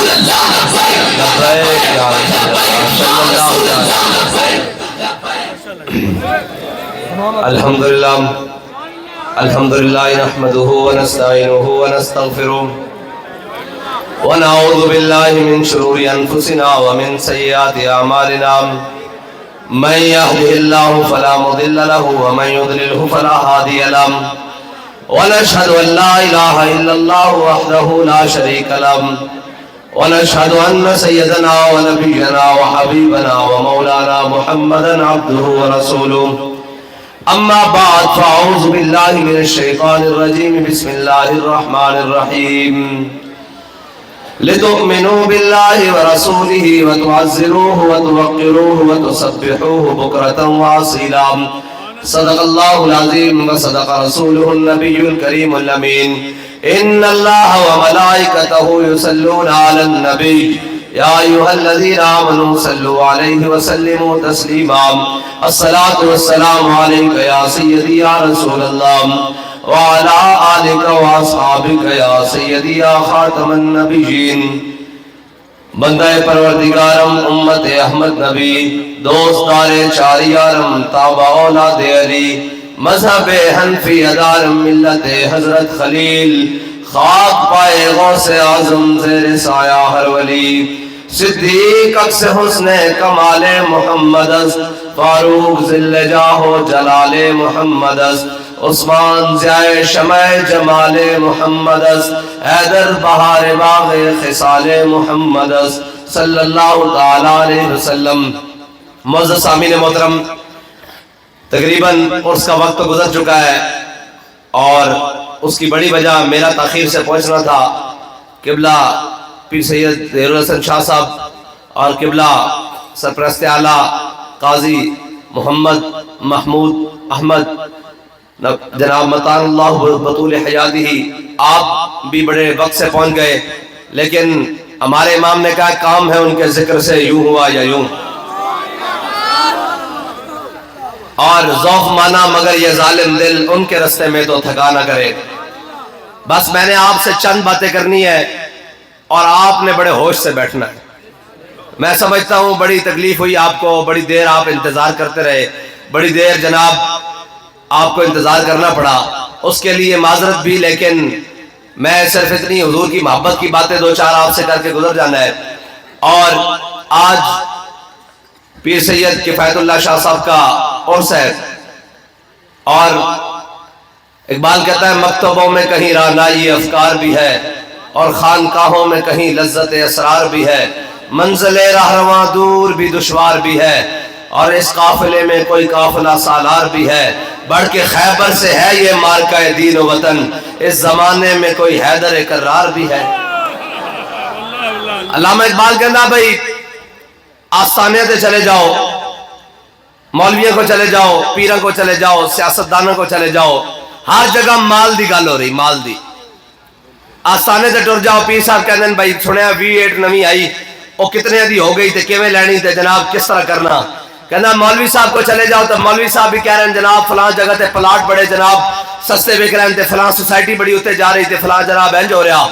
لبیک یا رسول اللہ صلی اللہ علیہ وسلم۔ الحمدللہ نحمده ونستعینه ونستغفره ونعوذ باللہ من شرور انفسنا ومن سیئات اعمالنا من يهده الله فلا مضل له ومن يضلله فلا هادي له ونشهد ان لا اله الا الله وحده لا شريك له ونشهد ان سيدنا ونبينا وحبيبنا ومولانا محمدا عبده ورسوله اما بعد فاعوذ بالله من الشيطان الرجيم بسم الله الرحمن الرحيم لتؤمنوا بالله ورسوله وتعزروه وتوقروه وتسبحوه بكرة وأصيلا صدق الله العظيم وصدق رسوله النبي الكريم الأمين إن الله وملائكته يصلون على النبي يا أيها الذين آمنوا صلوا عليه وسلموا تسليما الصلاة والسلام عليك يا سيدي يا رسول الله وعلى آلك واصحابك يا سيدي يا خاتم النبيين۔ بندہ پروردگارم امت احمد نبی دوستدار چار یارم تابع اولاد علی مذہب حنفی ادارم ملت حضرت خلیل خاک پائے غوث اعظم زیر سایہ ہر ولی صدیق اکس حسن کمال محمد فاروق ذل جاہ و جلال محمد عثمان ضیاء شمع جمال محمد حیدر بہار باغ خصال محمد صلی اللہ تعالیٰ علیہ وسلم۔ معزز سامعین محترم، تقریباً اس کا وقت گزر چکا ہے اور اس کی بڑی وجہ میرا تاخیر سے پہنچنا تھا۔ قبلہ پیر سید ظہیر الحسن شاہ صاحب اور قبلہ سرپرست اعلیٰ قاضی محمد محمود احمد جناب مطان اللہ بطول حیاتہ آپ بھی بڑے وقت سے پہنچ گئے، لیکن ہمارے امام نے کہا کام ہے ان کے ذکر سے یوں ہوا یا یوں، اور ذوق مانا مگر یہ ظالم دل ان کے رستے میں تو تھکا نہ کرے۔ بس میں نے آپ سے چند باتیں کرنی ہے اور آپ نے بڑے ہوش سے بیٹھنا ہے۔ میں سمجھتا ہوں بڑی تکلیف ہوئی آپ کو، بڑی دیر آپ انتظار کرتے رہے، بڑی دیر جناب آپ کو انتظار کرنا پڑا، اس کے لیے معذرت بھی، لیکن میں صرف اتنی حضور کی محبت کی باتیں دو چار آپ سے کر کے گزر جانا ہے۔ اور آج پیر سید کفایت اللہ شاہ صاحب کا عرس ہے، اور اقبال کہتا ہے مکتبوں میں کہیں رعنائی افکار بھی ہے اور خانقاہوں میں کہیں لذت اسرار بھی ہے، منزل رہنما دور بھی دشوار بھی ہے اور اس قافلے میں کوئی قافلہ سالار بھی ہے، بڑھ کے خیبر سے ہے یہ مارکہ دین و وطن، اس زمانے میں کوئی حیدر کرار بھی ہے۔ علامہ اقبال کہنا بھئی آستانے تے چلے جاؤ، مولویوں کو چلے جاؤ، پیروں کو چلے جاؤ، سیاستدانوں کو چلے جاؤ، ہر جگہ مال دی گل ہو رہی، مال دی۔ آستانے تے ٹر جاؤ، پیر صاحب کہنے بھئی سنیا V8 نویں آئی، وہ کتنے دی ہو گئی تے کیویں لینی تے جناب کس طرح کرنا۔ کہنا مولوی صاحب کو چلے جاؤ تو مولوی صاحب بھی کہہ رہے ہیں جناب فلاں جگہ تے پلاٹ بڑے جناب سستے بک رہے ہیں تے فلاں سوسائٹی بڑی ہوتے جا رہی تے فلاں جناب انج ہو رہا۔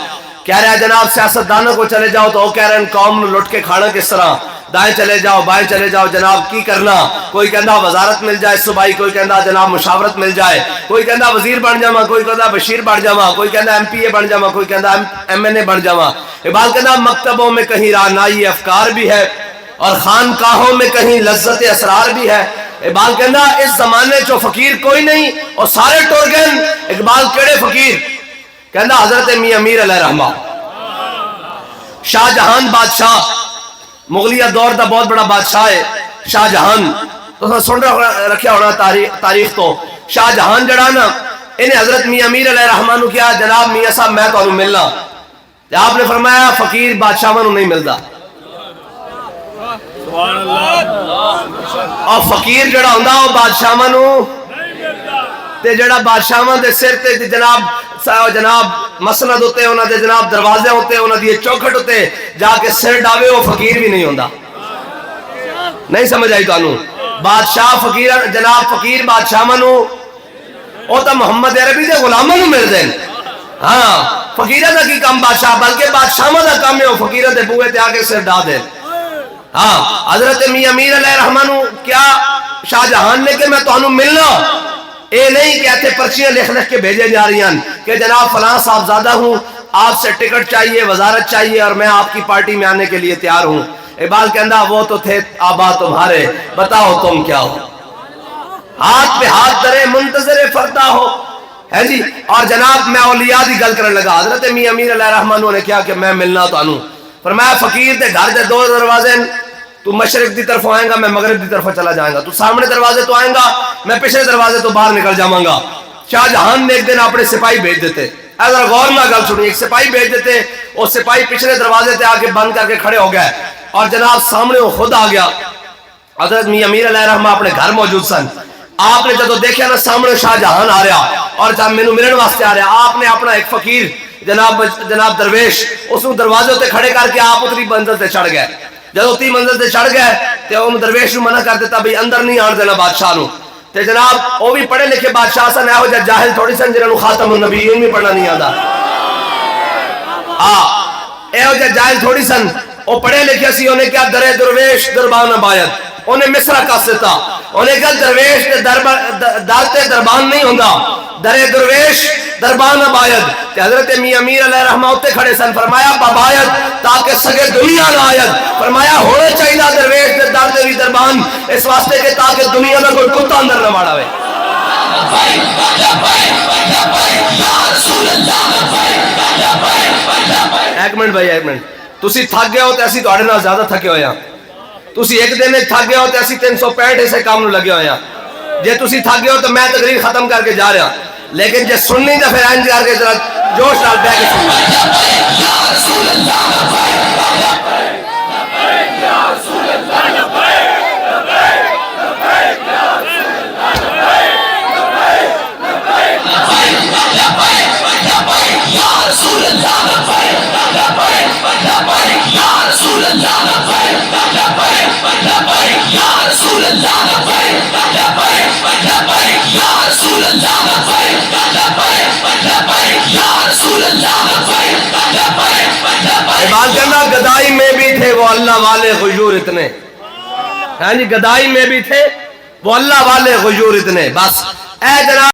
کہہ رہے ہیں جناب سیاستدانوں کو چلے جاؤ تو وہ کہہ رہے ہیں قوم لٹ کے کھانا کس طرح، دائیں چلے جاؤ بائیں چلے جاؤ جناب کی کرنا، کوئی کہندا وزارت مل جائے صوبائی، کوئی کہندا جناب مشاورت مل جائے، کوئی کہندا وزیر بن جاواں، کوئی کہندا بشیر بن جاواں، کوئی کہندا MPA بن جاواں، کوئی کہندا MNA بن جاواں۔ اقبال کہندا مکتبوں میں کہیں رعنائی افکار بھی ہے اور خانقاہوں میں کہیں لذت اسرار بھی ہے۔ اقبال کہندا اس زمانے چو فقیر کوئی نہیں اور سارے ٹر گئے۔ اقبال کیڑے فقیر؟ کہندا حضرت میاں امیر علیہ رحمہ، شاہ جہان بادشاہ، مغلیہ دور دا بہت بڑا بادشاہ ہے شاہ جہان، تو سن رکھیا ہونا تاریخ تو۔ شاہ جہان جڑا نا انہیں حضرت میاں امیر علیہ رحمہ نو کیا جناب میاں صاحب میں تو ملنا، آپ نے فرمایا فقیر بادشاہ نو نہیں ملتا، اور فقیر جڑا ہوندا وہ بادشاہ نو تے جڑا بادشاہ دے سر تے جناب مسند ہوتے انہاں دے جناب دروازے ہوتے انہاں دی چوکھٹ ہوتے جا کے سر ڈاوے وہ فقیر بھی نہیں ہوندا۔ نہیں سمجھ آئی تانوں؟ بادشاہ فقیر جناب فقیر بادشاہ منو او تا محمد عربی دے غلاماں نوں مل دین، ہاں فقیرہ دا کی کم بادشاہ بلکہ بادشاہ دا کم ہے وہ فقیرہ دے بوئے تے آگے سر ڈا دے. ہاں حضرت میاں میر علیہ رحمانو کیا شاہ جہان نے کہ میں تو انہوں ملنا اے نہیں کہتے پرچیاں لکھ لکھ کے بھیجے جا رہی ہیں کہ جناب فلاں صاحب زادہ ہوں آپ سے ٹکٹ چاہیے وزارت چاہیے اور میں آپ کی پارٹی میں آنے کے لیے تیار ہوں. اقبال کہندہ وہ تو تھے آبا تمہارے بتاؤ تم کیا ہو. ہاتھ پہ ہاتھ درے منتظر فردہ ہو ہے جی. اور جناب میں اولیاء دی گل کرنے لگا. حضرت میاں میر علیہ رحمانو نے کیا کہ میں ملنا تو انہوں فرمایا فقیر دے گھر دے 2 دروازے تو مشرق دی طرف آئیں گا میں مغرب دی طرف چلا جائیں گا. تو سامنے دروازے تو آئیں گا میں پچھلے دروازے تو باہر نکل جاؤں گا. شاہ جہان نے ایک دن اپنے سپاہی بھیج دیتے. اگر غور نہ گل سنی ایک سپاہی بھیج دیتے وہ سپاہی پچھلے دروازے تے آ کے بند کر کے کھڑے ہو گئے اور جناب سامنے وہ خود آ گیا. حضرت میاں میر علیہ رحمہ اپنے گھر موجود سن. آپ نے جب دیکھا نا سامنے شاہ جہان آ رہا اور جب میں ملن واسطے آ رہا آپ نے اپنا ایک فقیر جناب درویش اس کو دروازے تے کھڑے کر کے آپ اتری منزل تے چڑھ گئے. جب اتری منزل تے چڑھ گئے تو ان درویش نو منع کر دیتا بھئی اندر نہیں آن دینا بادشاہ نو. تے جناب وہ بھی پڑھے لکھے بادشاہ سن ایہو جا جاہل تھوڑی سن جنہاں نو خاتم النبیین بھی پڑھنا نہیں آندا. ایہو جا جاہل تھوڑی سن وہ پڑھے لکھے سی. انہیں کیا درے درویش دربان باید انہیں مصرہ کا ستا انہیں کیا درویش دارتے دربان نہیں ہوندہ درے درویش دربان باید. حضرت میاں میر علیہ رحمہ ہوتے کھڑے سن فرمایا باباید تاکہ سگے دنیا نہ آید. فرمایا ہونے چاہیے درویش دارتے بھی دربان اس واسطے کہ تاکہ دنیا میں کوئی کتا اندر نہ ماڑا ہوئے. ایک منٹ بھائی ایک منٹ. تسی تھک گئے ہو تو ایسی توڑے نہ زیادہ تھکے ہوئے ہیں. تسی ایک دن میں تھک گئے ہو تو ایسی 365 ایسے کام نو لگے ہوئے ہیں. جے تسی تھک گئے ہو تو میں تقریر ختم کر کے جا رہا لیکن جے سننی تو پھر اینج کر کے ذرا جوش ڈال بہ کے بات کرنا گدائی میں بھی تھے وہ اللہ والے غیور اتنے. ہاں جی گدائی میں بھی تھے وہ اللہ والے غیور اتنے. بس اے جناب